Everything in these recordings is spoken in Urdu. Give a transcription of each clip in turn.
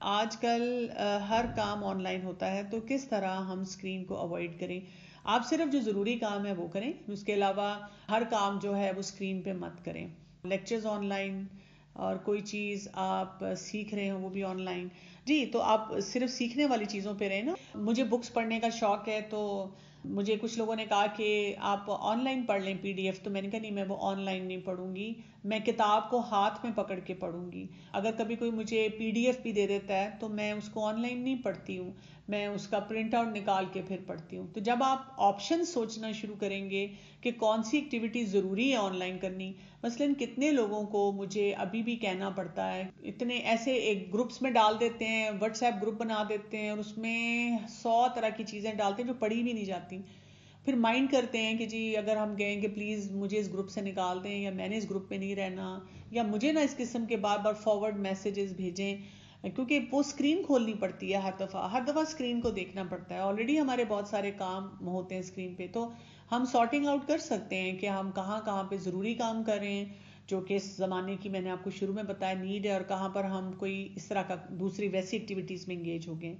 آج کل ہر کام آن لائن ہوتا ہے، تو کس طرح ہم اسکرین کو اوائڈ کریں؟ آپ صرف جو ضروری کام ہے وہ کریں، اس کے علاوہ ہر کام جو ہے وہ اسکرین پہ مت کریں۔ لیکچرز آن لائن، اور کوئی چیز آپ سیکھ رہے ہوں وہ بھی آن لائن، جی تو آپ صرف سیکھنے والی چیزوں پہ رہیں نا۔ مجھے بکس پڑھنے کا شوق ہے، تو مجھے کچھ لوگوں نے کہا کہ آپ آن لائن پڑھ لیں PDF، تو میں نے کہا نہیں، میں وہ آن لائن نہیں پڑھوں گی، میں کتاب کو ہاتھ میں پکڑ کے پڑھوں گی۔ اگر کبھی کوئی مجھے PDF بھی دے دیتا ہے تو میں اس کو آن لائن نہیں پڑھتی ہوں، میں اس کا پرنٹ آؤٹ نکال کے پھر پڑھتی ہوں۔ تو جب آپ آپشن سوچنا شروع کریں گے کہ کون سی ایکٹیویٹی ضروری ہے آن لائن کرنی، مثلاً کتنے لوگوں کو مجھے ابھی بھی کہنا پڑتا ہے، اتنے ایسے ایک گروپس میں ڈال دیتے ہیں، واٹس ایپ گروپ بنا دیتے ہیں اور اس میں 100 طرح کی چیزیں ڈالتے ہیں جو پڑھی بھی نہیں جاتی، پھر مائنڈ کرتے ہیں کہ جی اگر ہم کہیں کہ پلیز مجھے اس گروپ سے نکال دیں، یا میں نے اس گروپ میں نہیں رہنا، یا مجھے نہ اس قسم کے بار بار فارورڈ میسیجز بھیجیں، کیونکہ وہ اسکرین کھولنی پڑتی ہے ہر دفعہ اسکرین کو دیکھنا پڑتا ہے، آلریڈی ہمارے بہت سارے کام ہوتے ہیں اسکرین پہ، تو ہم سارٹنگ آؤٹ کر سکتے ہیں کہ ہم کہاں کہاں پہ ضروری کام کر رہے ہیں جو کہ اس زمانے کی، میں نے آپ کو شروع میں بتایا، نیڈ ہے، اور کہاں پر ہم کوئی اس طرح کا دوسری ویسی ایکٹیویٹیز میں انگیج ہو گئے۔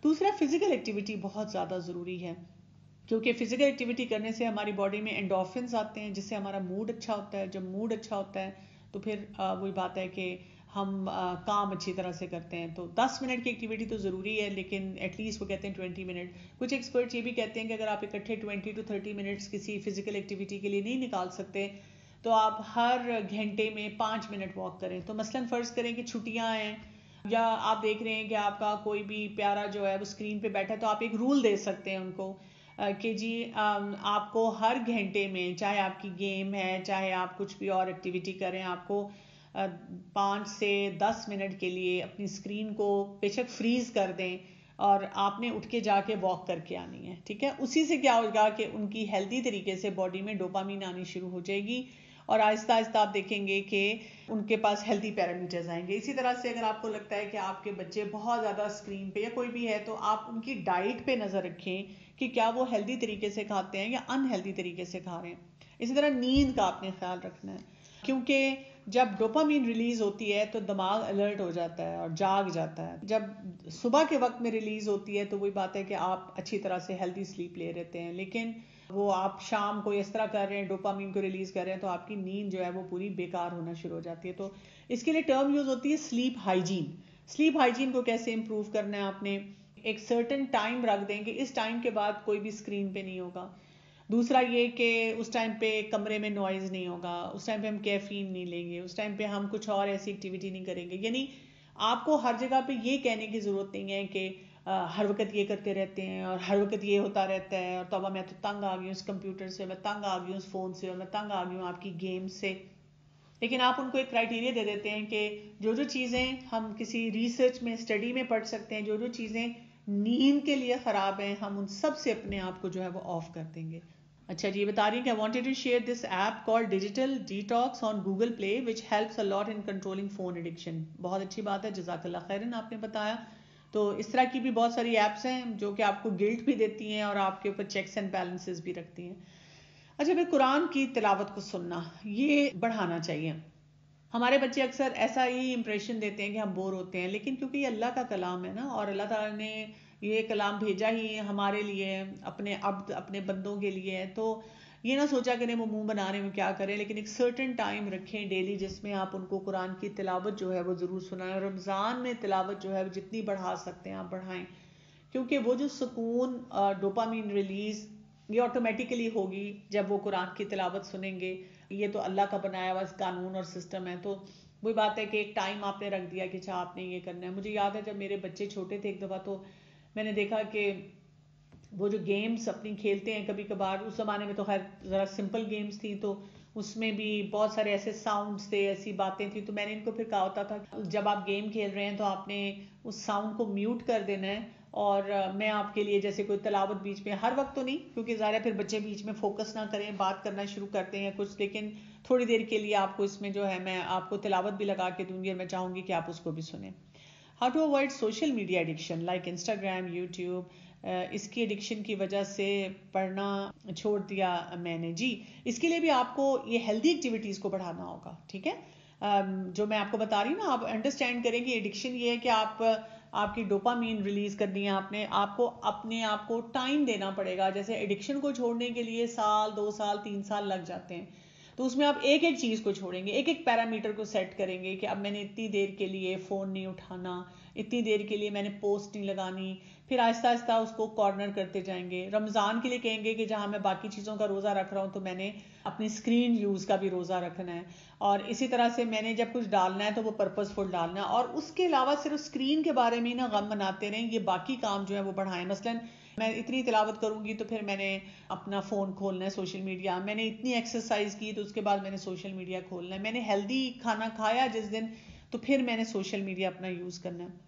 دوسرا، فزیکل ایکٹیویٹی بہت زیادہ ضروری ہے، کیونکہ فزیکل ایکٹیویٹی کرنے سے ہماری باڈی میں انڈورفنز آتے ہیں، جس سے ہمارا موڈ اچھا ہوتا ہے۔ جب موڈ اچھا ہوتا ہے تو پھر وہی بات ہے کہ ہم کام اچھی طرح سے کرتے ہیں۔ تو 10 منٹ کی ایکٹیویٹی تو ضروری ہے، لیکن ایٹ لیسٹ وہ کہتے ہیں 20 منٹ۔ کچھ ایکسپرٹس یہ بھی کہتے ہیں کہ اگر آپ اکٹھے 20 to 30 منٹس کسی فزیکل ایکٹیویٹی کے لیے نہیں نکال سکتے تو آپ ہر گھنٹے میں 5 منٹ واک کریں۔ تو مثلاً فرض کریں کہ چھٹیاں ہیں، یا آپ دیکھ رہے ہیں کہ آپ کا کوئی بھی پیارا جو ہے وہ اسکرین پہ بیٹھا ہے، تو آپ ایک رول دے سکتے ہیں ان کو کہ جی آپ کو ہر گھنٹے میں، چاہے آپ کی گیم ہے، چاہے آپ کچھ بھی اور ایکٹیویٹی کریں، آپ کو 5 سے 10 منٹ کے لیے اپنی اسکرین کو بے شک فریز کر دیں، اور آپ نے اٹھ کے جا کے واک کر کے آنی ہے، ٹھیک ہے۔ اسی سے کیا ہوگا کہ ان کی ہیلدی طریقے سے باڈی میں ڈوپامین آنی شروع ہو جائے گی، اور آہستہ آہستہ آپ دیکھیں گے کہ ان کے پاس ہیلدی پیرامیٹرز آئیں گے۔ اسی طرح سے اگر آپ کو لگتا ہے کہ آپ کے بچے بہت زیادہ اسکرین پہ یا کوئی بھی ہے، تو آپ ان کی ڈائٹ پہ نظر رکھیں کہ کیا وہ ہیلدی طریقے سے کھاتے ہیں یا ان ہیلدی طریقے سے کھا رہے ہیں۔ اسی طرح نیند کا آپ نے خیال رکھنا ہے، کیونکہ جب ڈوپامین ریلیز ہوتی ہے تو دماغ الرٹ ہو جاتا ہے اور جاگ جاتا ہے۔ جب صبح کے وقت میں ریلیز ہوتی ہے تو وہی بات ہے کہ آپ اچھی طرح سے ہیلدی سلیپ لے رہتے ہیں، لیکن وہ آپ شام کو اس طرح کر رہے ہیں، ڈوپامین کو ریلیز کر رہے ہیں، تو آپ کی نیند جو ہے وہ پوری بیکار ہونا شروع ہو جاتی ہے۔ تو اس کے لیے ٹرم یوز ہوتی ہے سلیپ ہائیجین۔ سلیپ ہائیجین کو کیسے امپروو کرنا ہے، آپ نے ایک سرٹن ٹائم رکھ دیں کہ اس ٹائم کے بعد کوئی بھی اسکرین پہ نہیں ہوگا۔ دوسرا یہ کہ اس ٹائم پہ کمرے میں نوائز نہیں ہوگا، اس ٹائم پہ ہم کیفین نہیں لیں گے، اس ٹائم پہ ہم کچھ اور ایسی ایکٹیویٹی نہیں کریں گے۔ یعنی آپ کو ہر جگہ پہ یہ کہنے کی ضرورت نہیں ہے کہ ہر وقت یہ کرتے رہتے ہیں اور ہر وقت یہ ہوتا رہتا ہے، اور توبہ میں تو تنگ آ گئی ہوں اس کمپیوٹر سے، میں تنگ آ گئی ہوں اس فون سے، اور میں تنگ آ گئی ہوں آپ کی گیم سے۔ لیکن آپ ان کو ایک کرائیٹیریا دے دیتے ہیں کہ جو چیزیں ہم کسی ریسرچ میں، اسٹڈی میں پڑھ سکتے ہیں، جو چیزیں نیند کے لیے خراب ہیں، ہم ان سب سے اپنے آپ کو جو ہے وہ آف کر دیں گے۔ اچھا جی، بتا رہی ہیں کہ I wanted to share this app called Digital Detox on Google Play which helps a lot in controlling phone addiction۔ بہت اچھی بات ہے، جزاک اللہ خیرن آپ نے بتایا۔ تو اس طرح کی بھی بہت ساری ایپس ہیں جو کہ آپ کو گلٹ بھی دیتی ہیں اور آپ کے اوپر چیکس اینڈ بیلنسز بھی رکھتی ہیں۔ اچھا پھر قرآن کی تلاوت کو سننا، یہ بڑھانا چاہیے۔ ہمارے بچے اکثر ایسا ہی امپریشن دیتے ہیں کہ ہم بور ہوتے ہیں، لیکن کیونکہ یہ اللہ کا کلام ہے نا، اور اللہ تعالیٰ نے یہ کلام بھیجا ہی ہمارے لیے، اپنے عبد، اپنے بندوں کے لیے ہے، تو یہ نہ سوچا کریں وہ منہ بنانے میں کیا کریں، لیکن ایک سرٹن ٹائم رکھیں ڈیلی جس میں آپ ان کو قرآن کی تلاوت جو ہے وہ ضرور سنائیں۔ رمضان میں تلاوت جو ہے جتنی بڑھا سکتے ہیں آپ بڑھائیں، کیونکہ وہ جو سکون، ڈوپامین ریلیز، یہ آٹومیٹیکلی ہوگی جب وہ قرآن کی تلاوت سنیں گے۔ یہ تو اللہ کا بنایا ہوا قانون اور سسٹم ہے، تو وہی بات ہے کہ ایک ٹائم آپ نے رکھ دیا کہ اچھا آپ نے یہ کرنا ہے۔ مجھے یاد ہے جب میرے بچے چھوٹے تھے، ایک دفعہ تو میں نے دیکھا کہ وہ جو گیمز اپنی کھیلتے ہیں کبھی کبھار، اس زمانے میں تو خیر ذرا سمپل گیمز تھیں، تو اس میں بھی بہت سارے ایسے ساؤنڈز تھے، ایسی باتیں تھیں، تو میں نے ان کو پھر کہا ہوتا تھا جب آپ گیم کھیل رہے ہیں تو آپ نے اس ساؤنڈ کو میوٹ کر دینا ہے، اور میں آپ کے لیے جیسے کوئی تلاوت بیچ میں، ہر وقت تو نہیں کیونکہ ظاہر ہے پھر بچے بیچ میں فوکس نہ کریں، بات کرنا شروع کرتے ہیں کچھ، لیکن تھوڑی دیر کے لیے آپ کو اس میں جو ہے میں آپ کو تلاوت بھی لگا کے دوں گی، اور میں چاہوں گی کہ آپ اس کو بھی سنیں۔ How to avoid social media addiction like Instagram, YouTube. اس کی ایڈکشن کی وجہ سے پڑھنا چھوڑ دیا میں نے، جی اس کے لیے بھی آپ کو یہ ہیلدی ایکٹیویٹیز کو بڑھانا ہوگا، ٹھیک ہے۔ جو میں آپ کو بتا رہی ہوں نا، آپ انڈرسٹینڈ کریں کہ ایڈکشن یہ ہے کہ آپ کی ڈوپامین ریلیز کرنی ہے، آپ کو اپنے آپ کو ٹائم دینا پڑے گا. جیسے ایڈکشن کو چھوڑنے کے لیے سال 2 سال 3 سال لگ جاتے ہیں، تو اس میں آپ ایک ایک چیز کو چھوڑیں گے، ایک ایک پیرامیٹر کو سیٹ کریں گے کہ اب میں نے اتنی دیر کے لیے فون نہیں اٹھانا، اتنی دیر کے لیے میں نے پوسٹ نہیں لگانی. پھر آہستہ آہستہ اس کو کارنر کرتے جائیں گے. رمضان کے لیے کہیں گے کہ جہاں میں باقی چیزوں کا روزہ رکھ رہا ہوں تو میں نے اپنی اسکرین یوز کا بھی روزہ رکھنا ہے. اور اسی طرح سے میں نے جب کچھ ڈالنا ہے تو وہ پرپز فل ڈالنا ہے. اور اس کے علاوہ صرف اسکرین کے بارے میں نا غم مناتے رہیں، یہ باقی کام جو ہے وہ بڑھائیں. مثلاً میں اتنی تلاوت کروں گی تو پھر میں نے اپنا فون کھولنا ہے، سوشل میڈیا. میں نے اتنی ایکسرسائز کی تو اس کے بعد میں نے سوشل میڈیا کھولنا ہے. میں نے ہیلدی کھانا کھایا جس دن تو پھر میں نے سوشل میڈیا اپنا یوز کرنا ہے.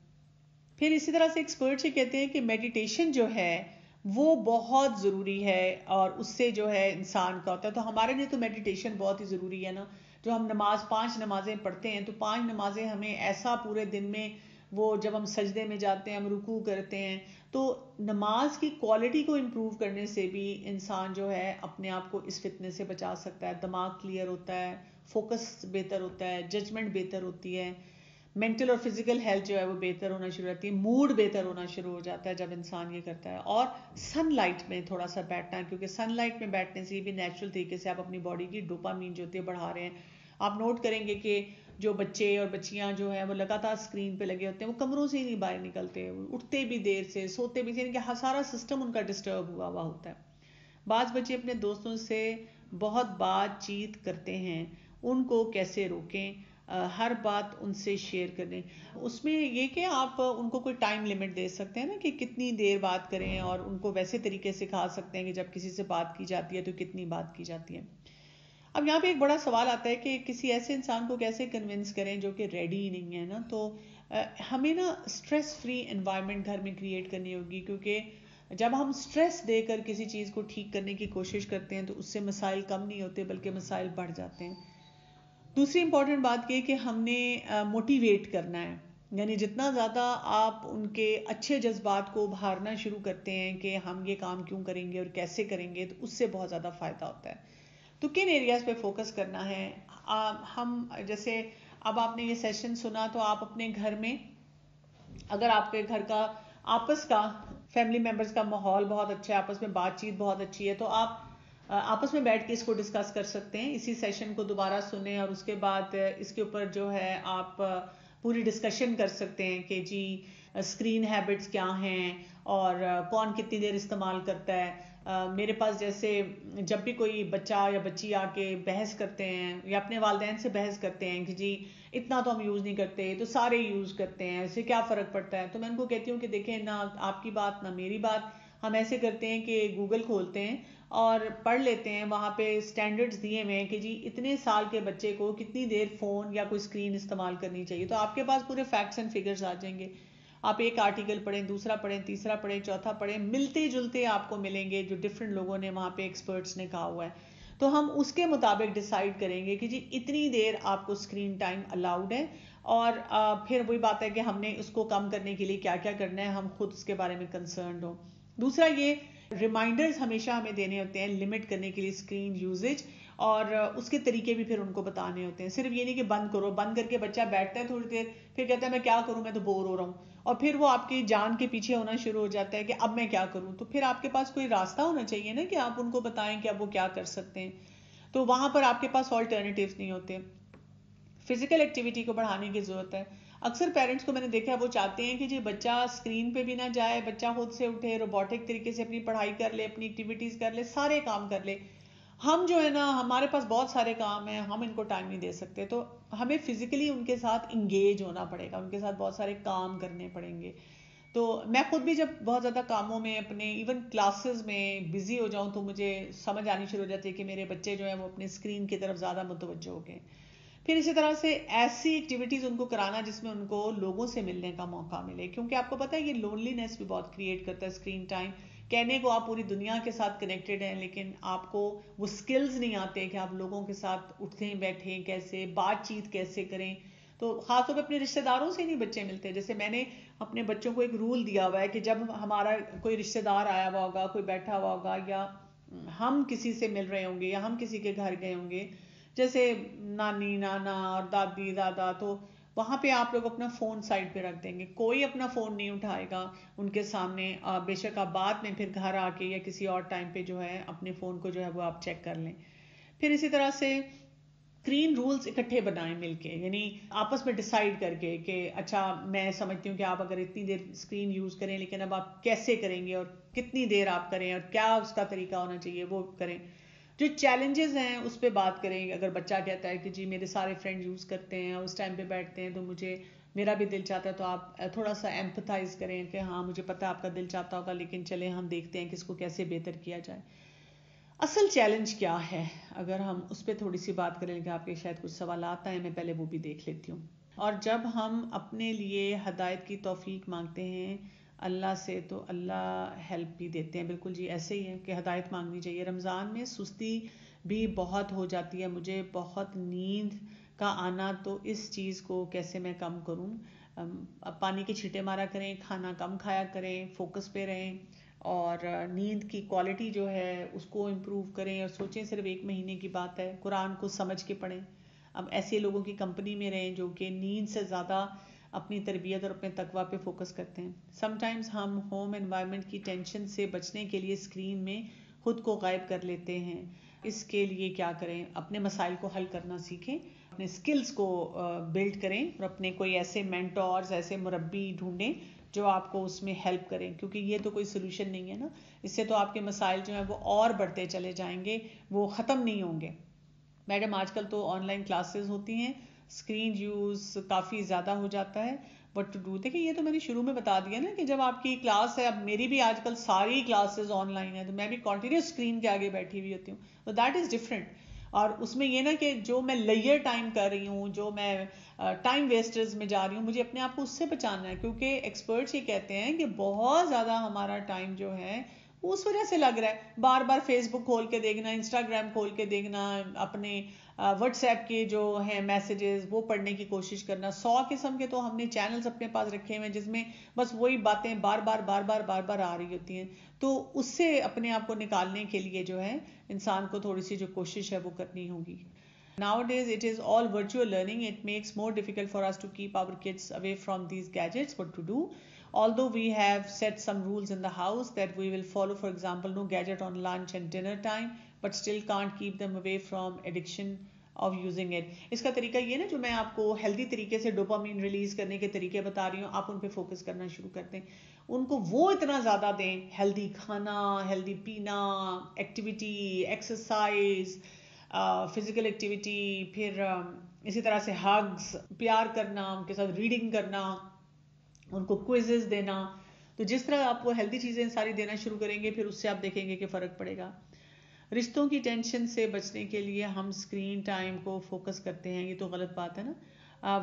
پھر اسی طرح سے ایکسپرٹس یہ کہتے ہیں کہ میڈیٹیشن جو ہے وہ بہت ضروری ہے اور اس سے جو ہے انسان کا ہوتا ہے. تو ہمارے لیے تو میڈیٹیشن بہت ہی ضروری ہے نا. جو ہم 5 نمازیں پڑھتے ہیں تو 5 نمازیں ہمیں ایسا پورے دن میں، وہ جب ہم سجدے میں جاتے ہیں، ہم رکوع کرتے ہیں، تو نماز کی کوالٹی کو امپروو کرنے سے بھی انسان جو ہے اپنے آپ کو اس فتنے سے بچا سکتا ہے. دماغ کلیئر ہوتا ہے، فوکس بہتر ہوتا ہے، ججمنٹ بہتر ہوتی ہے، مینٹل اور فزیکل ہیلتھ جو ہے وہ بہتر ہونا شروع ہوتی ہے، موڈ بہتر ہونا شروع ہو جاتا ہے جب انسان یہ کرتا ہے. اور سن لائٹ میں تھوڑا سا بیٹھنا ہے، کیونکہ سن لائٹ میں بیٹھنے سے بھی نیچرل طریقے سے آپ اپنی باڈی کی ڈوپامین جو ہوتی ہے بڑھا رہے ہیں. آپ نوٹ کریں گے کہ جو بچے اور بچیاں جو ہیں وہ لگاتار اسکرین پہ لگے ہوتے ہیں، وہ کمروں سے ہی نہیں باہر نکلتے، اٹھتے بھی دیر سے، سوتے بھی دیر، کہ سارا سسٹم ان کا ڈسٹرب ہوا ہوتا ہے. بعض بچے اپنے دوستوں سے بہت بات چیت کرتے ہیں، ان کو کیسے روکیں؟ ہر بات ان سے شیئر کریں. اس میں یہ کہ آپ ان کو کوئی ٹائم لمٹ دے سکتے ہیں نا کہ کتنی دیر بات کریں، اور ان کو ویسے طریقے سکھا سکتے ہیں کہ جب کسی سے بات کی جاتی ہے تو کتنی بات کی جاتی ہے. اب یہاں پہ ایک بڑا سوال آتا ہے کہ کسی ایسے انسان کو کیسے کنونس کریں جو کہ ریڈی ہی نہیں ہے نا. تو ہمیں نا اسٹریس فری انوائرمنٹ گھر میں کریٹ کرنی ہوگی، کیونکہ جب ہم سٹریس دے کر کسی چیز کو ٹھیک کرنے کی کوشش کرتے ہیں تو اس سے مسائل کم نہیں ہوتے بلکہ مسائل بڑھ جاتے ہیں. دوسری امپورٹنٹ بات یہ کہ ہم نے موٹیویٹ کرنا ہے، یعنی جتنا زیادہ آپ ان کے اچھے جذبات کو ابھارنا شروع کرتے ہیں کہ ہم یہ کام کیوں کریں گے اور کیسے کریں گے، تو اس سے بہت زیادہ فائدہ ہوتا ہے. تو کن ایریاز پہ فوکس کرنا ہے؟ ہم جیسے اب آپ نے یہ سیشن سنا تو آپ اپنے گھر میں، اگر آپ کے گھر کا آپس کا فیملی ممبرز کا ماحول بہت اچھا ہے، آپس میں بات چیت بہت اچھی ہے، تو آپ آپس میں بیٹھ کے اس کو ڈسکس کر سکتے ہیں. اسی سیشن کو دوبارہ سنیں اور اس کے بعد اس کے اوپر جو ہے آپ پوری ڈسکشن کر سکتے ہیں کہ جی اسکرین ہیبٹس کیا ہیں اور کون کتنی دیر استعمال کرتا ہے. میرے پاس جیسے جب بھی کوئی بچہ یا بچی آ کے بحث کرتے ہیں یا اپنے والدین سے بحث کرتے ہیں کہ جی اتنا تو ہم یوز نہیں کرتے تو سارے یوز کرتے ہیں، اس سے کیا فرق پڑتا ہے، تو میں ان کو کہتی ہوں کہ دیکھیں نہ آپ کی بات نہ میری بات. ہم ایسے کرتے ہیں کہ گوگل کھولتے ہیں اور پڑھ لیتے ہیں، وہاں پہ سٹینڈرڈز دیے ہوئے ہیں کہ جی اتنے سال کے بچے کو کتنی دیر فون یا کوئی اسکرین استعمال کرنی چاہیے، تو آپ کے پاس پورے فیکٹس اینڈ فگرز آ جائیں گے. آپ ایک آرٹیکل پڑھیں، دوسرا پڑھیں، تیسرا پڑھیں، چوتھا پڑھیں، ملتے جلتے آپ کو ملیں گے جو ڈفرینٹ لوگوں نے وہاں پہ ایکسپرٹس نے کہا ہوا ہے. تو ہم اس کے مطابق ڈیسائیڈ کریں گے کہ جی اتنی دیر آپ کو اسکرین ٹائم الاؤڈ ہے، اور پھر وہی بات ہے کہ ہم نے اس کو کم کرنے کے لیے کیا کیا کرنا ہے، ہم خود اس کے بارے میں کنسرنڈ ہوں. دوسرا یہ ریمائنڈرز ہمیشہ ہمیں دینے ہوتے ہیں لمٹ کرنے کے لیے اسکرین یوزیج، اور اس کے طریقے بھی پھر ان کو بتانے ہوتے ہیں. صرف یہ نہیں کہ بند کرو، بند کر کے بچہ بیٹھتا ہے تھوڑی دیر پھر کہتا ہے میں کیا کروں، میں تو بور ہو رہا ہوں، اور پھر وہ آپ کی جان کے پیچھے ہونا شروع ہو جاتا ہے کہ اب میں کیا کروں. تو پھر آپ کے پاس کوئی راستہ ہونا چاہیے نا کہ آپ ان کو بتائیں کہ اب وہ کیا کر سکتے ہیں. تو وہاں پر آپ کے پاس آلٹرنیٹیوز نہیں ہوتے. فزیکل ایکٹیویٹی کو بڑھانے کی ضرورت ہے. اکثر پیرنٹس کو میں نے دیکھا وہ چاہتے ہیں کہ جی بچہ اسکرین پہ بھی نہ جائے، بچہ خود سے اٹھے، روبوٹک طریقے سے اپنی پڑھائی کر لے، اپنی ایکٹیویٹیز کر لے، سارے کام کر لے. ہم جو ہے نا ہمارے پاس بہت سارے کام ہیں، ہم ان کو ٹائم نہیں دے سکتے، تو ہمیں فزیکلی ان کے ساتھ انگیج ہونا پڑے گا، ان کے ساتھ بہت سارے کام کرنے پڑیں گے. تو میں خود بھی جب بہت زیادہ کاموں میں اپنے ایون کلاسز میں بزی ہو جاؤں تو مجھے سمجھ آنی شروع ہو جاتی ہے کہ میرے بچے جو ہیں وہ اپنے اسکرین کی طرف زیادہ متوجہ ہو گئے. پھر اسی طرح سے ایسی ایکٹیویٹیز ان کو کرانا جس میں ان کو لوگوں سے ملنے کا موقع ملے، کیونکہ آپ کو پتہ ہے یہ لونلینس بھی بہت کریٹ کرتا ہے اسکرین ٹائم. کہنے کو آپ پوری دنیا کے ساتھ کنیکٹڈ ہیں لیکن آپ کو وہ سکلز نہیں آتے کہ آپ لوگوں کے ساتھ اٹھیں بیٹھیں کیسے، بات چیت کیسے کریں. تو خاص طور پہ اپنے رشتہ داروں سے نہیں بچے ملتے. جیسے میں نے اپنے بچوں کو ایک رول دیا ہوا ہے کہ جب ہمارا کوئی رشتہ دار آیا ہوا ہوگا، کوئی بیٹھا ہوا ہوگا، یا ہم کسی سے مل رہے ہوں گے یا ہم کسی کے گھر گئے ہوں گے، جیسے نانی نانا اور دادی دادا، تو وہاں پہ آپ لوگ اپنا فون سائڈ پہ رکھ دیں گے، کوئی اپنا فون نہیں اٹھائے گا ان کے سامنے. بے شک آپ بعد میں پھر گھر آ کے یا کسی اور ٹائم پہ جو ہے اپنے فون کو جو ہے وہ آپ چیک کر لیں. پھر اسی طرح سے اسکرین رولز اکٹھے بنائیں مل کے، یعنی آپس میں ڈیسائیڈ کر کے کہ اچھا میں سمجھتی ہوں کہ آپ اگر اتنی دیر اسکرین یوز کریں، لیکن اب آپ کیسے کریں گے اور کتنی دیر آپ کریں اور کیا اس کا طریقہ ہونا چاہیے وہ کریں. جو چیلنجز ہیں اس پہ بات کریں. اگر بچہ کہتا ہے کہ جی میرے سارے فرینڈ یوز کرتے ہیں اس ٹائم پہ بیٹھتے ہیں تو مجھے میرا بھی دل چاہتا ہے، تو آپ تھوڑا سا ایمپتھائز کریں کہ ہاں مجھے پتا آپ کا دل چاہتا ہوگا، لیکن چلیں ہم دیکھتے ہیں کہ اس کو کیسے بہتر کیا جائے. اصل چیلنج کیا ہے اگر ہم اس پہ تھوڑی سی بات کریں کہ آپ کے شاید کچھ سوالات ہیں، میں پہلے وہ بھی دیکھ لیتی ہوں. اور جب ہم اپنے لیے ہدایت کی توفیق مانگتے ہیں اللہ سے تو اللہ ہیلپ بھی دیتے ہیں. بالکل جی ایسے ہی ہے کہ ہدایت مانگنی چاہیے. رمضان میں سستی بھی بہت ہو جاتی ہے، مجھے بہت نیند کا آنا، تو اس چیز کو کیسے میں کم کروں. پانی کے چھینٹے مارا کریں، کھانا کم کھایا کریں، فوکس پہ رہیں، اور نیند کی کوالٹی جو ہے اس کو امپروو کریں. اور سوچیں صرف 1 مہینے کی بات ہے، قرآن کو سمجھ کے پڑھیں. اب ایسے لوگوں کی کمپنی میں رہیں جو کہ نیند سے زیادہ اپنی تربیت اور اپنے تقویٰ پہ فوکس کرتے ہیں. سم ٹائمز ہم ہوم انوائرمنٹ کی ٹینشن سے بچنے کے لیے اسکرین میں خود کو غائب کر لیتے ہیں. اس کے لیے کیا کریں؟ اپنے مسائل کو حل کرنا سیکھیں، اپنے سکلز کو بلڈ کریں، اور اپنے کوئی ایسے مینٹورز، ایسے مربی ڈھونڈیں جو آپ کو اس میں ہیلپ کریں، کیونکہ یہ تو کوئی سلوشن نہیں ہے نا. اس سے تو آپ کے مسائل جو ہیں وہ اور بڑھتے چلے جائیں گے، وہ ختم نہیں ہوں گے. میڈم آج کل تو آن لائن کلاسز ہوتی ہیں، اسکرین یوز کافی زیادہ ہو جاتا ہے. وٹ ٹو ڈو، دیکھیں یہ تو میں نے شروع میں بتا دیا نا کہ جب آپ کی کلاس ہے، اب میری بھی آج کل ساری کلاسز آن لائن ہے تو میں بھی کنٹینیوس اسکرین کے آگے بیٹھی ہوئی ہوتی ہوں، تو دیٹ از ڈفرینٹ. اور اس میں یہ نا کہ جو میں لیئر ٹائم کر رہی ہوں، جو میں ٹائم ویسٹرز میں جا رہی ہوں، مجھے اپنے آپ کو اس سے بچانا ہے. کیونکہ ایکسپرٹس یہ کہتے ہیں کہ بہت زیادہ ہمارا ٹائم جو ہے اس وجہ سے لگ رہا ہے، بار بار فیس بک کھول کے دیکھنا، انسٹاگرام کھول کے دیکھنا، اپنے واٹس ایپ کے جو ہیں میسیجز وہ پڑھنے کی کوشش کرنا. 100 قسم کے تو ہم نے چینلز اپنے پاس رکھے ہوئے ہیں جس میں بس وہی باتیں بار بار آ رہی ہوتی ہیں. تو اس سے اپنے آپ کو نکالنے کے لیے جو ہے انسان کو تھوڑی سی جو کوشش ہے وہ کرنی ہوگی. Nowadays it is all virtual learning. It makes more difficult for us to keep our kids away from these gadgets. What to do? Although we have set some rules in the house that we will follow, for example, no gadget on lunch and dinner time, but still can't keep them away from addiction of using it. اس کا طریقہ یہ نا جو میں آپ کو ہیلدی طریقے سے ڈوپامین ریلیز کرنے کے طریقے بتا رہی ہوں، آپ ان پہ فوکس کرنا شروع کر دیں. ان کو وہ اتنا زیادہ دیں، ہیلدی کھانا، ہیلدی پینا، ایکٹیویٹی، ایکسرسائز، فزیکل ایکٹیویٹی، پھر اسی طرح سے ہگز، پیار کرنا، ان کے ساتھ ریڈنگ کرنا، ان کو کوئزز دینا. تو جس طرح آپ وہ ہیلدی چیزیں ساری دینا شروع کریں گے پھر اس سے آپ دیکھیں گے کہ فرق پڑے گا. رشتوں کی ٹینشن سے بچنے کے لیے ہم اسکرین ٹائم کو فوکس کرتے ہیں، یہ تو غلط بات ہے نا.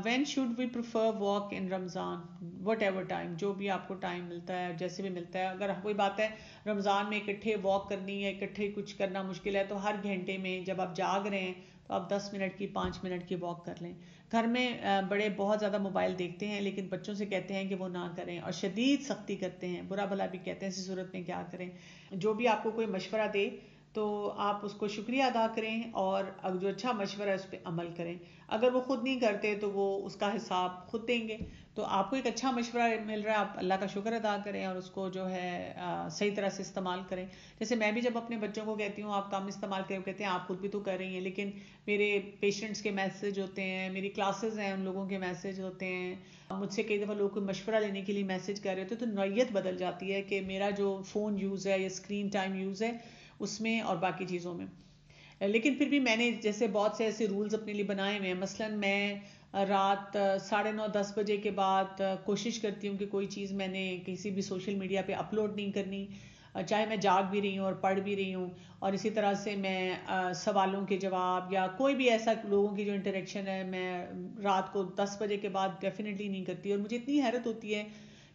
When should we prefer walk in Ramzan? Whatever time, جو بھی آپ کو ٹائم ملتا ہے جیسے بھی ملتا ہے. اگر کوئی بات ہے رمضان میں اکٹھے واک کرنی ہے، اکٹھے کچھ کرنا مشکل ہے، تو ہر گھنٹے میں جب آپ جاگ رہے ہیں تو آپ 10 منٹ کی 5 منٹ کی واک کر لیں. گھر میں بڑے بہت زیادہ موبائل دیکھتے ہیں لیکن بچوں سے کہتے ہیں کہ وہ نہ کریں اور شدید سختی کرتے ہیں، برا بھلا بھی کہتے ہیں. اسی صورت میں کیا کریں؟ جو بھی آپ کو کوئی مشورہ دے تو آپ اس کو شکریہ ادا کریں اور جو اچھا مشورہ ہے اس پہ عمل کریں. اگر وہ خود نہیں کرتے تو وہ اس کا حساب خود دیں گے. تو آپ کو ایک اچھا مشورہ مل رہا ہے، آپ اللہ کا شکر ادا کریں اور اس کو جو ہے صحیح طرح سے استعمال کریں. جیسے میں بھی جب اپنے بچوں کو کہتی ہوں آپ کم استعمال کریں، کہتے ہیں آپ خود بھی تو کر رہی ہیں، لیکن میرے پیشنٹس کے میسج ہوتے ہیں، میری کلاسز ہیں ان لوگوں کے میسج ہوتے ہیں، مجھ سے کئی دفعہ لوگ کوئی مشورہ لینے کے لیے میسج کر رہے ہوتے ہیں، تو نوعیت بدل جاتی ہے کہ میرا جو فون یوز ہے یا اسکرین ٹائم یوز ہے اس میں اور باقی چیزوں میں. لیکن پھر بھی میں نے جیسے بہت سے ایسے رولز اپنے لیے بنائے ہوئے ہیں. مثلاً میں رات 9:30 10 بجے کے بعد کوشش کرتی ہوں کہ کوئی چیز میں نے کسی بھی سوشل میڈیا پہ اپلوڈ نہیں کرنی، چاہے میں جاگ بھی رہی ہوں اور پڑھ بھی رہی ہوں. اور اسی طرح سے میں سوالوں کے جواب یا کوئی بھی ایسا لوگوں کی جو انٹریکشن ہے میں رات کو 10 بجے کے بعد ڈیفینیٹلی نہیں کرتی. اور مجھے اتنی حیرت ہوتی ہے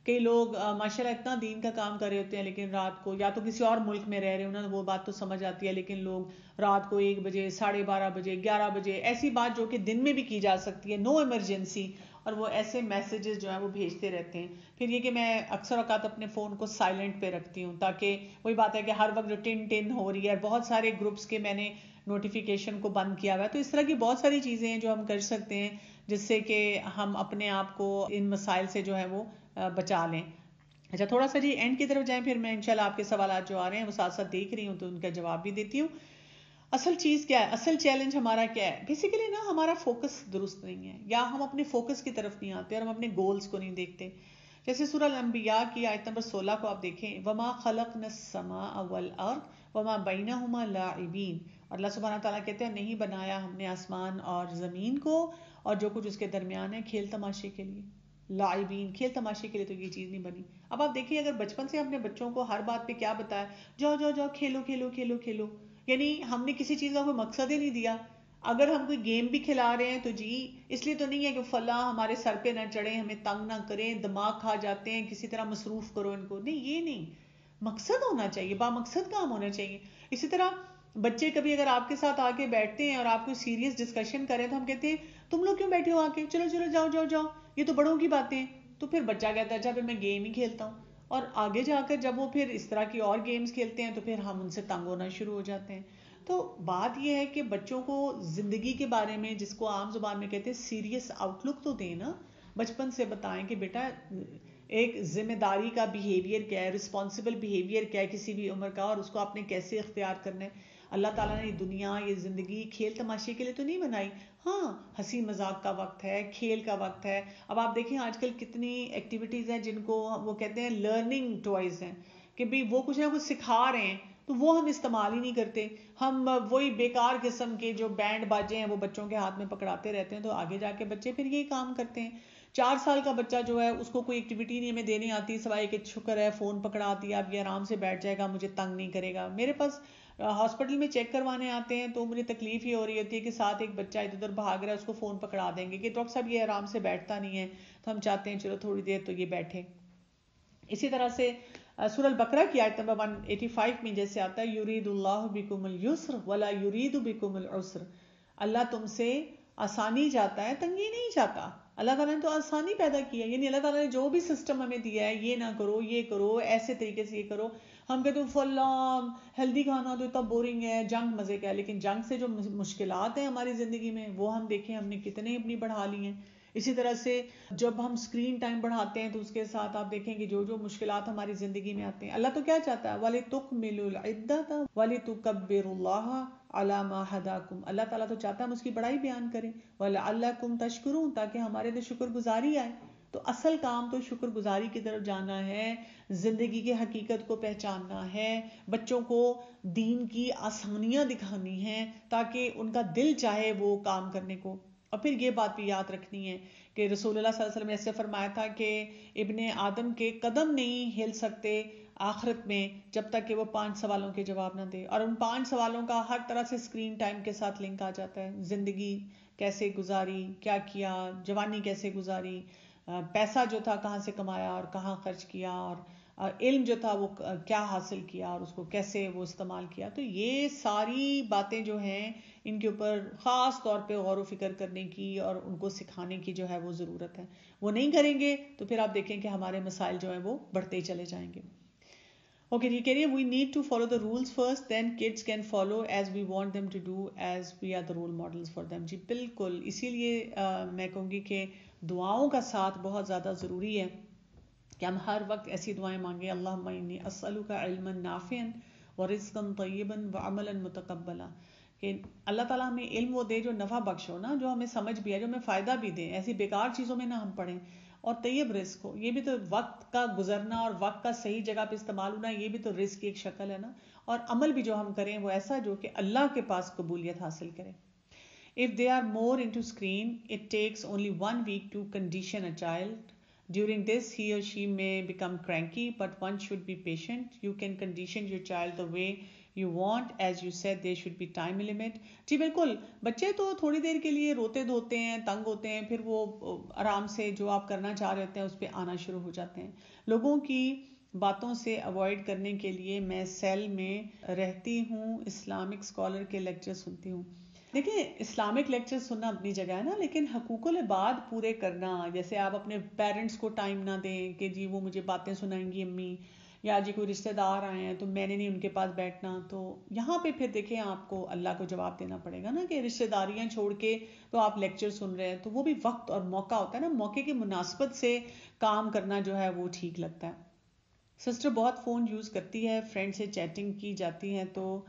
کئی لوگ ماشاءاللہ اتنا دین کا کام کر رہے ہوتے ہیں لیکن رات کو یا تو کسی اور ملک میں رہ رہے ہیں انہیں وہ بات تو سمجھ آتی ہے، لیکن لوگ رات کو 1 بجے، 12:30 بجے، 11 بجے ایسی بات جو کہ دن میں بھی کی جا سکتی ہے، نو ایمرجنسی، اور وہ ایسے میسیجز جو ہیں وہ بھیجتے رہتے ہیں. پھر یہ کہ میں اکثر اوقات اپنے فون کو سائلنٹ پہ رکھتی ہوں تاکہ وہی بات ہے کہ ہر وقت جو ٹن ٹن ہو رہی ہے. بہت سارے گروپس کے میں نے نوٹیفیکیشن کو بند کیا ہوا ہے. تو اس طرح کی بہت ساری چیزیں ہیں جو ہم کر سکتے ہیں جس سے کہ ہم اپنے آپ کو ان مسائل سے جو ہے وہ بچا لیں. اچھا تھوڑا سا جی اینڈ کی طرف جائیں, پھر میں انشاءاللہ آپ کے سوالات جو آ رہے ہیں وہ ساتھ ساتھ دیکھ رہی ہوں تو ان کا جواب بھی دیتی ہوں. اصل چیز کیا ہے, اصل چیلنج ہمارا کیا ہے, بیسیکلی نا ہمارا فوکس درست نہیں ہے, یا ہم اپنے فوکس کی طرف نہیں آتے اور ہم اپنے گولز کو نہیں دیکھتے. جیسے سورہ الانبیاء کی آیت نمبر 16 کو آپ دیکھیں, وما خلقنا السماء والارض وما بینہما لاعبین. اللہ سبحانہ تعالیٰ کہتے ہیں نہیں بنایا ہم نے آسمان اور زمین کو اور جو کچھ اس کے درمیان ہے کھیل تماشے کے لیے. لاعبین, کھیل تماشے کے لیے تو یہ چیز نہیں بنی. اب آپ دیکھیں اگر بچپن سے اپنے بچوں کو ہر بات پہ کیا بتایا, جاؤ جاؤ جاؤ کھیلو کھیلو کھیلو کھیلو, یعنی ہم نے کسی چیز کا کوئی مقصد ہی نہیں دیا. اگر ہم کوئی گیم بھی کھلا رہے ہیں تو جی اس لیے تو نہیں ہے کہ فلاں ہمارے سر پہ نہ چڑھیں, ہمیں تنگ نہ کریں, دماغ کھا جاتے ہیں, کسی طرح مصروف کرو ان کو, نہیں, یہ نہیں. مقصد ہونا چاہیے, با مقصد کام ہونا چاہیے. اسی طرح بچے کبھی اگر آپ کے ساتھ آ کے بیٹھتے ہیں اور آپ کوئی سیریس ڈسکشن کریں تو ہم کہتے ہیں تم لوگ کیوں بیٹھے ہو آ کے, چلو چلو جاؤ جاؤ جاؤ, یہ تو بڑوں کی باتیں. تو پھر بچہ کہتا ہے اچھا پھر میں گیم ہی کھیلتا ہوں, اور آگے جا کر جب وہ پھر اس طرح کی اور گیمز کھیلتے ہیں تو پھر ہم ان سے تنگ ہونا شروع ہو جاتے ہیں. تو بات یہ ہے کہ بچوں کو زندگی کے بارے میں, جس کو عام زبان میں کہتے ہیں سیریس آؤٹ لک تو دیں نا, بچپن سے بتائیں کہ بیٹا ایک ذمہ داری کا بیہیویئر کیا ہے, رسپانسبل بیہیویئر کیا ہے کسی بھی عمر کا, اور اس کو آپ نے کیسے اختیار کرنا ہے. اللہ تعالیٰ نے دنیا, یہ زندگی کھیل تماشے کے لیے تو نہیں بنائی. ہاں ہنسی مذاق کا وقت ہے, کھیل کا وقت ہے. اب آپ دیکھیں آج کل کتنی ایکٹیویٹیز ہیں جن کو وہ کہتے ہیں لرننگ ٹوائز ہیں, کہ بھی وہ کچھ نہ کچھ سکھا رہے ہیں, تو وہ ہم استعمال ہی نہیں کرتے. ہم وہی بیکار قسم کے جو بینڈ باجے ہیں وہ بچوں کے ہاتھ میں پکڑاتے رہتے ہیں, تو آگے جا کے بچے پھر یہی کام کرتے ہیں. 4 سال کا بچہ جو ہے اس کو کوئی ایکٹیویٹی نہیں ہمیں دینے آتی سوائے کہ شکر ہے فون پکڑا دیا, اب یہ آرام سے بیٹھ جائے گا, مجھے تنگ نہیں کرے گا. میرے پاس ہاسپٹل میں چیک کروانے آتے ہیں تو مجھے تکلیف ہی ہو رہی ہوتی ہے کہ ساتھ ایک بچہ ادھر ادھر بھاگ رہا ہے, اس کو فون پکڑا دیں گے کہ ڈاکٹر صاحب یہ آرام سے بیٹھتا نہیں ہے, تو ہم چاہتے ہیں چلو تھوڑی دیر تو یہ بیٹھے. اسی طرح سے سورہ البقرہ کی آیت نمبر 185 میں جیسے آتا ہے یرید اللہ بکم الیسر ولا یرید بکم العسر. اللہ تم سے آسانی چاہتا ہے, تنگی نہیں چاہتا. اللہ تعالیٰ نے تو آسانی پیدا کی ہے, یعنی اللہ تعالیٰ نے جو بھی سسٹم ہمیں دیا ہے, یہ نہ کرو یہ کرو, ایسے طریقے سے یہ کرو. ہم کہتے ہیں فلاں ہیلدی کھانا تو اتنا بورنگ ہے, جنک مزے کا ہے, لیکن جنک سے جو مشکلات ہیں ہماری زندگی میں وہ ہم دیکھیں ہم نے کتنے اپنی بڑھا لی ہیں. اسی طرح سے جب ہم اسکرین ٹائم بڑھاتے ہیں تو اس کے ساتھ آپ دیکھیں کہ جو جو مشکلات ہماری زندگی میں آتے ہیں, اللہ تو کیا چاہتا ہے وَلِتُكْمِلُوا الْعِدَّةَ وَلِتُكَبِّرُوا اللَّهَ عَلَى مَا هَدَاكُمْ. اللہ تعالیٰ تو چاہتا ہے ہم اس کی بڑائی بیان کریں, وَلَعَلَّكُمْ تَشْكُرُونَ, تاکہ ہمارے تو شکر گزاری آئے. تو اصل کام تو شکر گزاری کی طرف جانا ہے, زندگی کی حقیقت کو پہچاننا ہے, بچوں کو دین کی آسانیاں دکھانی ہیں تاکہ ان کا دل چاہے وہ کام کرنے کو. اور پھر یہ بات بھی یاد رکھنی ہے کہ رسول اللہ صلی اللہ علیہ وسلم نے ایسے فرمایا تھا کہ ابن آدم کے قدم نہیں ہل سکتے آخرت میں جب تک کہ وہ 5 سوالوں کے جواب نہ دے, اور ان 5 سوالوں کا ہر طرح سے اسکرین ٹائم کے ساتھ لنک آ جاتا ہے. زندگی کیسے گزاری, کیا کیا, جوانی کیسے گزاری, پیسہ جو تھا کہاں سے کمایا اور کہاں خرچ کیا, اور علم جو تھا وہ کیا حاصل کیا اور اس کو کیسے وہ استعمال کیا. تو یہ ساری باتیں جو ہیں ان کے اوپر خاص طور پہ غور و فکر کرنے کی اور ان کو سکھانے کی جو ہے وہ ضرورت ہے. وہ نہیں کریں گے تو پھر آپ دیکھیں کہ ہمارے مسائل جو ہیں وہ بڑھتے ہی چلے جائیں گے. اوکے جی, کہہ رہی ہے we need to follow the rules first then kids can follow as we want them to do as we are the role models for them. جی بالکل, اسی لیے میں کہوں گی کہ دعاؤں کا ساتھ بہت زیادہ ضروری ہے کہ ہم ہر وقت ایسی دعائیں مانگیں, اللہم انی اسألک علما نافعا ورزقا طیبا وعملا متقبلا, کہ اللہ تعالیٰ ہمیں علم وہ دے جو نفع بخش ہو نا, جو ہمیں سمجھ بھی ہے, جو ہمیں فائدہ بھی دے, ایسی بیکار چیزوں میں نہ ہم پڑیں, اور طیب رزق ہو. یہ بھی تو وقت کا گزرنا اور وقت کا صحیح جگہ پہ استعمال ہونا, یہ بھی تو رزق کی ایک شکل ہے نا. اور عمل بھی جو ہم کریں وہ ایسا جو کہ اللہ کے پاس قبولیت حاصل کرے. If they are more into screen, it takes only 1 week to condition a child. During this, he or she may become cranky, but one should be patient. You can condition your child the way you want. As you said, there should be time limit. جی بالکل, بچے تو تھوڑی دیر کے لیے روتے دھوتے ہیں, تنگ ہوتے ہیں, پھر وہ آرام سے جو آپ کرنا چاہ رہے ہوتے ہیں اس پہ آنا شروع ہو جاتے ہیں. لوگوں کی باتوں سے اوائڈ کرنے کے لیے میں سیل میں رہتی ہوں, اسلامک اسکالر کے لیکچر سنتی ہوں. دیکھیں اسلامک لیکچر سننا اپنی جگہ ہے نا، لیکن حقوق العباد پورے کرنا، جیسے آپ اپنے پیرنٹس کو ٹائم نہ دیں کہ جی وہ مجھے باتیں سنائیں گی امی، یا جی کوئی رشتہ دار آئے ہیں تو میں نے نہیں ان کے پاس بیٹھنا، تو یہاں پہ پھر دیکھیں آپ کو اللہ کو جواب دینا پڑے گا نا کہ رشتہ داریاں چھوڑ کے تو آپ لیکچر سن رہے ہیں، تو وہ بھی وقت اور موقع ہوتا ہے نا، موقع کی مناسبت سے کام کرنا جو ہے وہ ٹھیک لگتا ہے۔ سسٹر بہت فون یوز کرتی ہے، فرینڈ سے چیٹنگ کی جاتی ہے تو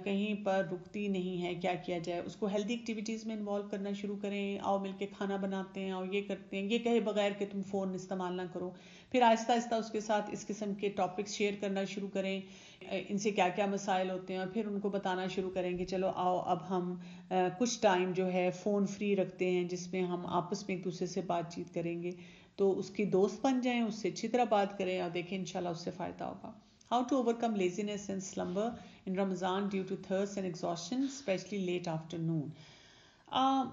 کہیں پر رکتی نہیں ہے، کیا کیا جائے؟ اس کو ہیلدی ایکٹیویٹیز میں انوالو کرنا شروع کریں، آؤ مل کے کھانا بناتے ہیں، اور یہ کرتے ہیں، یہ کہے بغیر کہ تم فون استعمال نہ کرو، پھر آہستہ آہستہ اس کے ساتھ اس قسم کے ٹاپکس شیئر کرنا شروع کریں، ان سے کیا کیا مسائل ہوتے ہیں، اور پھر ان کو بتانا شروع کریں کہ چلو آؤ اب ہم کچھ ٹائم جو ہے فون فری رکھتے ہیں، جس میں ہم آپس میں ایک دوسرے سے بات چیت کریں گے، تو اس کی دوست بن جائیں، اس سے اچھی طرح بات کریں، اور دیکھیں انشاءاللہ اس سے فائدہ ہوگا۔ How to overcome laziness and slumber in Ramadan due to thirst and exhaustion, especially late afternoon.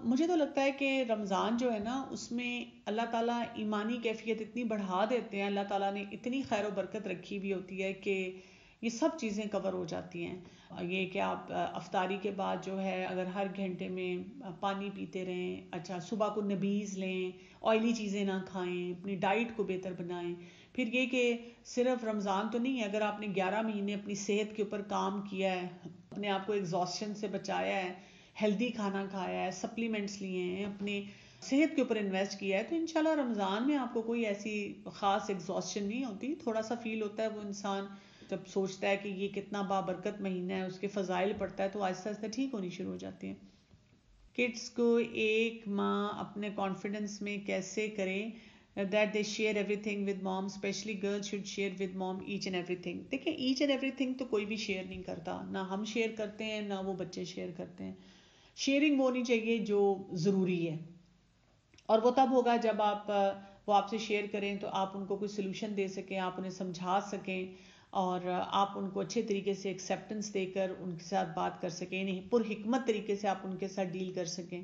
مجھے تو لگتا ہے کہ رمضان جو ہے نا، اس میں اللہ تعالیٰ ایمانی کیفیت اتنی بڑھا دیتے ہیں، اللہ تعالیٰ نے اتنی خیر و برکت رکھی ہوئی ہوتی ہے کہ یہ سب چیزیں کور ہو جاتی ہیں۔ یہ کہ آپ افطاری کے بعد جو ہے اگر ہر گھنٹے میں پانی پیتے رہیں، اچھا صبح کو نبیز لیں، آئلی چیزیں نہ کھائیں، اپنی ڈائٹ کو بہتر بنائیں، پھر یہ کہ صرف رمضان تو نہیں ہے، اگر آپ نے 11 مہینے اپنی صحت کے اوپر کام کیا ہے، اپنے آپ کو ایگزاسشن سے بچایا ہے، ہیلدی کھانا کھایا ہے، سپلیمنٹس لیے ہیں، اپنے صحت کے اوپر انویسٹ کیا ہے، تو انشاءاللہ رمضان میں آپ کو کوئی ایسی خاص ایگزاسشن نہیں ہوتی۔ تھوڑا سا فیل ہوتا ہے وہ انسان جب سوچتا ہے کہ یہ کتنا بابرکت مہینہ ہے، اس کے فضائل پڑھتا ہے، تو آہستہ آہستہ ٹھیک ہونی شروع ہو جاتی ہیں۔ کڈس کو ایک ماں اپنے کانفیڈنس میں کیسے کریں that they share everything with mom, especially girls should share with mom each and everything. دیکھیں each and everything تو کوئی بھی شیئر نہیں کرتا، نہ ہم شیئر کرتے ہیں نہ وہ بچے شیئر کرتے ہیں۔ شیئرنگ وہ ہونی چاہیے جو ضروری ہے، اور وہ تب ہوگا جب وہ آپ سے شیئر کریں تو آپ ان کو کوئی سلوشن دے سکیں، آپ انہیں سمجھا سکیں، اور آپ ان کو اچھے طریقے سے ایکسیپٹنس دے کر ان کے ساتھ بات کر سکیں، یعنی پر حکمت طریقے سے آپ ان کے ساتھ ڈیل کر سکیں۔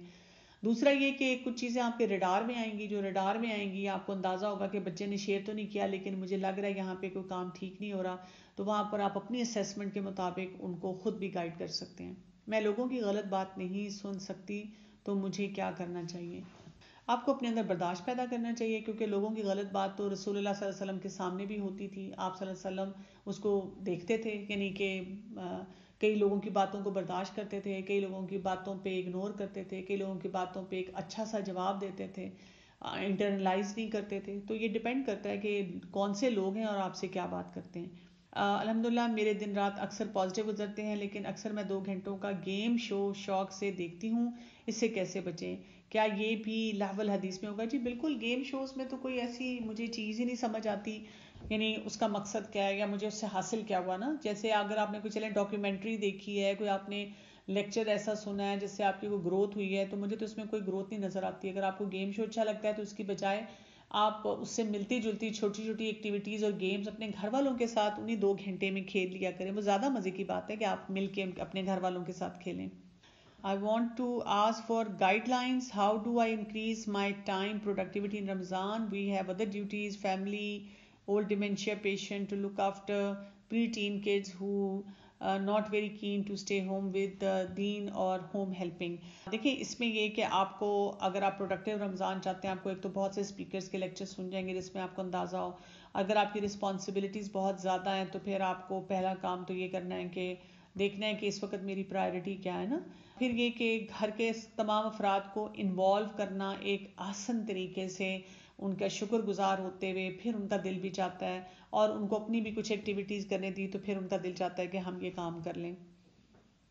دوسرا یہ کہ کچھ چیزیں آپ کے ریڈار میں آئیں گی، جو ریڈار میں آئیں گی آپ کو اندازہ ہوگا کہ بچے نے شیئر تو نہیں کیا لیکن مجھے لگ رہا ہے یہاں پہ کوئی کام ٹھیک نہیں ہو رہا، تو وہاں پر آپ اپنی اسیسمنٹ کے مطابق ان کو خود بھی گائیڈ کر سکتے ہیں۔ میں لوگوں کی غلط بات نہیں سن سکتی تو مجھے کیا کرنا چاہیے؟ آپ کو اپنے اندر برداشت پیدا کرنا چاہیے، کیونکہ لوگوں کی غلط بات تو رسول اللہ صلی اللہ علیہ وسلم کے سامنے بھی ہوتی تھی، آپ صلی اللہ علیہ وسلم اس کو دیکھتے تھے، یعنی کہ کئی لوگوں کی باتوں کو برداشت کرتے تھے، کئی لوگوں کی باتوں پہ اگنور کرتے تھے، کئی لوگوں کی باتوں پہ ایک اچھا سا جواب دیتے تھے، انٹرنلائز نہیں کرتے تھے۔ تو یہ ڈیپینڈ کرتا ہے کہ کون سے لوگ ہیں اور آپ سے کیا بات کرتے ہیں۔ الحمدللہ میرے دن رات اکثر پازیٹیو گزرتے ہیں، لیکن اکثر میں 2 گھنٹوں کا گیم شو شوق سے دیکھتی ہوں، اس سے کیسے بچیں؟ کیا یہ بھی لہو الحدیث میں ہوگا؟ جی بالکل، گیم شوز میں تو کوئی ایسی مجھے چیز ہی نہیں سمجھ آتی، یعنی اس کا مقصد کیا ہے یا مجھے اس سے حاصل کیا ہوا نا۔ جیسے اگر آپ نے کوئی چلیں ڈاکیومنٹری دیکھی ہے، کوئی آپ نے لیکچر ایسا سنا ہے جس سے آپ کی کوئی گروتھ ہوئی ہے، تو مجھے تو اس میں کوئی گروتھ نہیں نظر آتی۔ اگر آپ کو گیم شو اچھا لگتا ہے تو اس کی بجائے آپ اس سے ملتی جلتی چھوٹی چھوٹی ایکٹیویٹیز اور گیمز اپنے گھر والوں کے ساتھ انہیں 2 گھنٹے میں کھیل لیا کریں، وہ زیادہ مزے کی بات ہے کہ آپ مل کے اپنے گھر والوں کے ساتھ کھیلیں۔ I want to ask for guidelines. How do I increase my time productivity in Ramadan? We have other duties, family, old dementia patient to look after, pre-teen kids who not very keen to stay home with deen or home helping. دیکھیں اس میں یہ کہ آپ کو اگر آپ پروڈکٹیو رمضان چاہتے ہیں، آپ کو ایک تو بہت سے اسپیکرز کے لیکچر سن جائیں گے جس میں آپ کو اندازہ ہو، اگر آپ کی رسپانسبلٹیز بہت زیادہ ہیں تو پھر آپ کو پہلا کام تو یہ کرنا ہے کہ دیکھنا ہے کہ اس وقت میری پرائرٹی کیا ہے نا۔ پھر یہ کہ گھر کے تمام افراد کو انوالو کرنا ایک آسن طریقے سے، ان کا شکر گزار ہوتے ہوئے، پھر ان کا دل بھی چاہتا ہے، اور ان کو اپنی بھی کچھ ایکٹیویٹیز کرنے دی تو پھر ان کا دل چاہتا ہے کہ ہم یہ کام کر لیں۔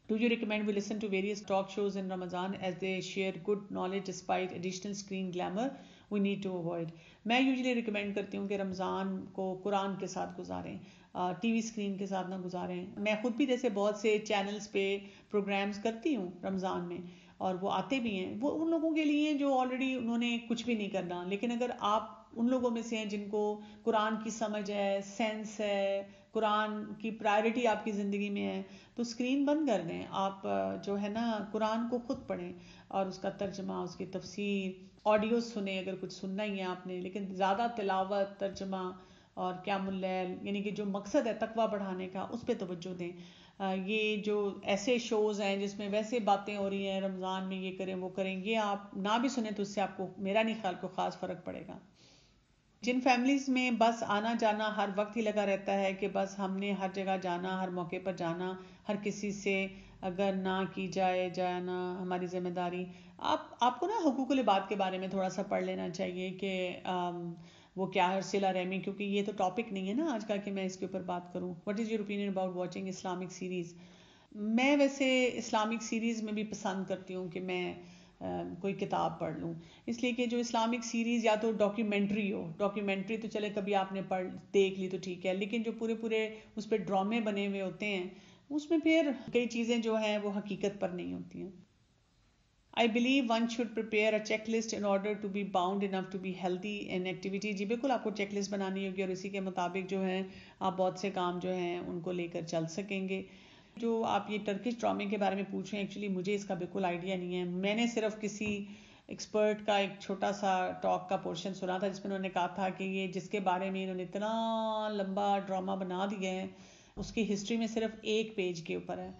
Do you recommend we listen to various talk shows in Ramadan as they share good knowledge despite additional screen glamour we need to avoid? میں یوزلی ریکمینڈ کرتی ہوں کہ رمضان کو قرآن کے ساتھ گزاریں، ٹی وی اسکرین کے ساتھ نہ گزاریں۔ میں خود بھی جیسے بہت سے چینلز پہ پروگرامز کرتی ہوں رمضان میں، اور وہ آتے بھی ہیں، وہ ان لوگوں کے لیے جو آلریڈی انہوں نے کچھ بھی نہیں کرنا، لیکن اگر آپ ان لوگوں میں سے ہیں جن کو قرآن کی سمجھ ہے، سینس ہے، قرآن کی پرائرٹی آپ کی زندگی میں ہے، تو اسکرین بند کر دیں، آپ جو ہے نا قرآن کو خود پڑھیں اور اس کا ترجمہ، اس کی تفسیر، آڈیو سنیں اگر کچھ سننا ہی ہے آپ نے، لیکن زیادہ تلاوت، ترجمہ اور قیام اللیل، یعنی کہ جو مقصد ہے تقویٰ بڑھانے کا، اس پہ توجہ دیں۔ یہ جو ایسے شوز ہیں جس میں ویسے باتیں ہو رہی ہیں رمضان میں یہ کریں وہ کریں، یہ آپ نہ بھی سنیں تو اس سے آپ کو میرا نہیں خیال کوئی خاص فرق پڑے گا. جن فیملیز میں بس آنا جانا ہر وقت ہی لگا رہتا ہے کہ بس ہم نے ہر جگہ جانا، ہر موقع پر جانا، ہر کسی سے اگر نہ کی جائے جانا ہماری ذمہ داری. آپ کو نا حقوق العباد کے بارے میں تھوڑا سا پڑھ لینا چاہیے کہ وہ کیا ہے صلہ رحمی، کیونکہ یہ تو ٹاپک نہیں ہے نا آج کا کہ میں اس کے اوپر بات کروں. What is your opinion about watching Islamic series? میں ویسے اسلامک سیریز میں بھی پسند کرتی ہوں کہ میں کوئی کتاب پڑھ لوں، اس لیے کہ جو اسلامک سیریز یا تو ڈاکیومنٹری ہو، ڈاکیومنٹری تو چلے کبھی آپ نے دیکھ لی تو ٹھیک ہے، لیکن جو پورے اس پہ ڈرامے بنے ہوئے ہوتے ہیں اس میں پھر کئی چیزیں جو ہیں وہ حقیقت پر نہیں ہوتی ہیں. I believe one should prepare a checklist in order to be bound enough to be healthy in activity. جی بالکل آپ کو چیک لسٹ بنانی ہوگی اور اسی کے مطابق جو ہے آپ بہت سے کام جو ہیں ان کو لے کر چل سکیں گے. جو آپ یہ ٹرکش ڈرامے کے بارے میں پوچھ رہے ہیں، ایکچولی مجھے اس کا بالکل آئیڈیا نہیں ہے. میں نے صرف کسی ایکسپرٹ کا ایک چھوٹا سا ٹاک کا پورشن سنا تھا جس میں انہوں نے کہا تھا کہ یہ جس کے بارے میں انہوں نے اتنا لمبا ڈرامہ بنا دیا ہے اس کی ہسٹری میں صرف ایک پیج کے اوپر ہے.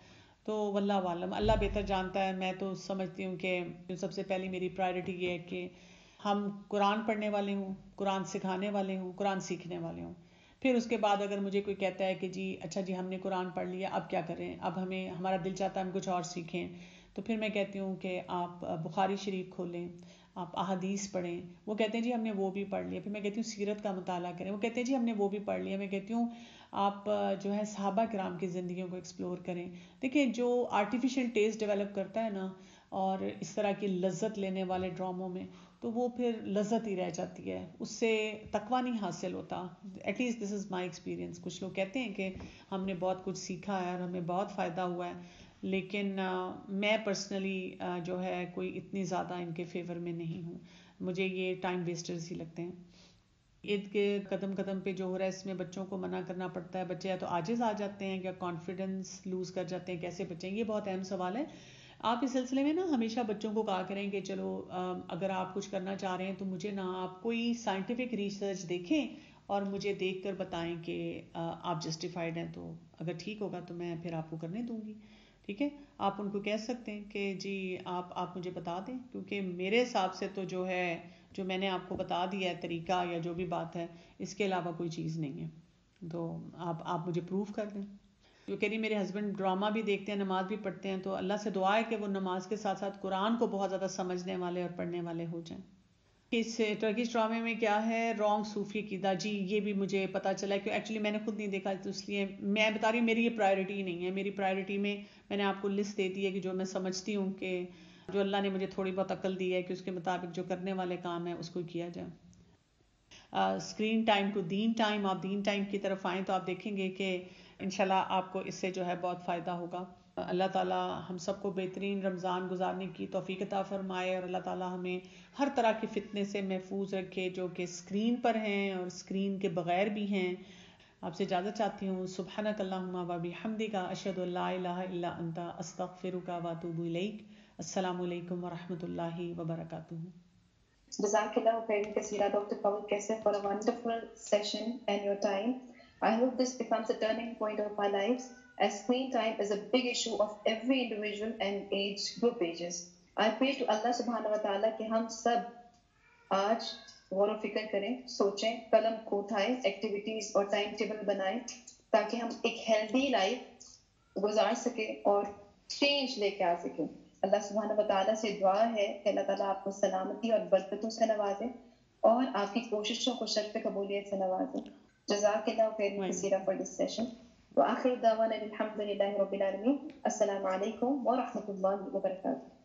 تو واللہ عالم، اللہ بہتر جانتا ہے. میں تو سمجھتی ہوں کہ سب سے پہلی میری پرائرٹی یہ ہے کہ ہم قرآن پڑھنے والے ہوں، قرآن سکھانے والے ہوں، قرآن سیکھنے والے ہوں. پھر اس کے بعد اگر مجھے کوئی کہتا ہے کہ جی اچھا جی ہم نے قرآن پڑھ لیا اب کیا کریں، اب ہمارا دل چاہتا ہے ہم کچھ اور سیکھیں، تو پھر میں کہتی ہوں کہ آپ بخاری شریف کھولیں، آپ احادیث پڑھیں. وہ کہتے ہیں جی ہم نے وہ بھی پڑھ لیا. پھر میں کہتی ہوں سیرت کا مطالعہ کریں. وہ کہتے ہیں جی ہم نے وہ بھی پڑھ لیا. میں کہتی ہوں آپ جو ہے صحابہ کرام کی زندگیوں کو ایکسپلور کریں. دیکھیں جو آرٹیفیشل ٹیسٹ ڈیولپ کرتا ہے نا اور اس طرح کی لذت لینے والے ڈراموں میں، تو وہ پھر لذت ہی رہ جاتی ہے، اس سے تقویٰ نہیں حاصل ہوتا. At least this is my experience. کچھ لوگ کہتے ہیں کہ ہم نے بہت کچھ سیکھا ہے اور ہمیں بہت فائدہ ہوا ہے، لیکن میں پرسنلی جو ہے کوئی اتنی زیادہ ان کے فیور میں نہیں ہوں. مجھے یہ ٹائم ویسٹرز ہی لگتے ہیں. عید کے قدم قدم پہ جو ہو رہا ہے اس میں بچوں کو منع کرنا پڑتا ہے. بچے یا تو عاجز آ جاتے ہیں یا کانفیڈنس لوز کر جاتے ہیں. کیسے بچیں؟ یہ بہت اہم سوال ہے. آپ اس سلسلے میں نا ہمیشہ بچوں کو کہا کریں کہ چلو اگر آپ کچھ کرنا چاہ رہے ہیں تو مجھے نہ آپ کوئی سائنٹیفک ریسرچ دیکھیں اور مجھے دیکھ کر بتائیں کہ آپ جسٹیفائڈ ہیں، تو اگر ٹھیک ہوگا تو میں پھر آپ کو کرنے دوں گی. ٹھیک ہے، آپ ان کو کہہ سکتے ہیں کہ جی آپ مجھے بتا دیں، کیونکہ میرے حساب سے تو جو ہے جو میں نے آپ کو بتا دیا ہے طریقہ یا جو بھی بات ہے اس کے علاوہ کوئی چیز نہیں ہے. تو آپ مجھے پروف کر دیں. جو کہہ رہی میرے ہسبینڈ ڈرامہ بھی دیکھتے ہیں، نماز بھی پڑھتے ہیں، تو اللہ سے دعا ہے کہ وہ نماز کے ساتھ ساتھ قرآن کو بہت زیادہ سمجھنے والے اور پڑھنے والے ہو جائیں. اس ٹرکش ڈرامے میں کیا ہے، رانگ صوفی عقیدہ. جی یہ بھی مجھے پتا چلا ہے کہ ایکچولی میں نے خود نہیں دیکھا، تو اس لیے میں بتا رہی ہوں میری یہ پرائرٹی ہی نہیں ہے. میری پرائرٹی میں نے آپ کو لسٹ دے دی ہے کہ جو میں سمجھتی ہوں کہ جو اللہ نے مجھے تھوڑی بہت عقل دی ہے کہ اس کے مطابق جو کرنے والے کام ہیں اس کو کیا جائے. Screen time to deen time, آپ دین ٹائم کی طرف آئیں تو آپ دیکھیں گے کہ انشاءاللہ آپ کو اس سے جو ہے بہت فائدہ ہوگا. اللہ تعالیٰ ہم سب کو بہترین رمضان گزارنے کی توفیق عطا فرمائے اور اللہ تعالیٰ ہمیں ہر طرح کی فتنے سے محفوظ رکھے جو کہ اسکرین پر ہیں اور اسکرین کے بغیر بھی ہیں. آپ سے اجازت چاہتی ہوں. سبحانک اللہم و بحمدک، اشہد ان لا الہ الا انت، استغفرک و اتوب الیک. السلام علیکم ورحمۃ اللہ وبرکاتہ. Jazakallah khairan kaseera, Dr. Fawad Kaisar, for a wonderful session and your time. I hope this becomes a turning point of our lives, as screen time is a big issue of every individual and age group ages. I pray to Allah subhanahu wa ta'ala کہ ہم سب آج غور و فکر کریں، سوچیں، قلم کو اٹھائیں، ایکٹیویٹیز اور ٹائم ٹیبل بنائیں تاکہ ہم ایک ہیلدی لائف گزار سکیں اور چینج لے کے آ سکیں. اللہ سبحانہ و تعالیٰ سے دعا ہے کہ اللہ تعالیٰ آپ کو سلامتی اور برکتوں سے نوازے اور آپ کی کوششوں کو شرف قبولیت سے نوازے. جزاک اللہ خیر کثیرا فار دس سیشن. وآخر دعوانا الحمد للہ رب العالمین. السلام علیکم ورحمۃ اللہ وبرکاتہ.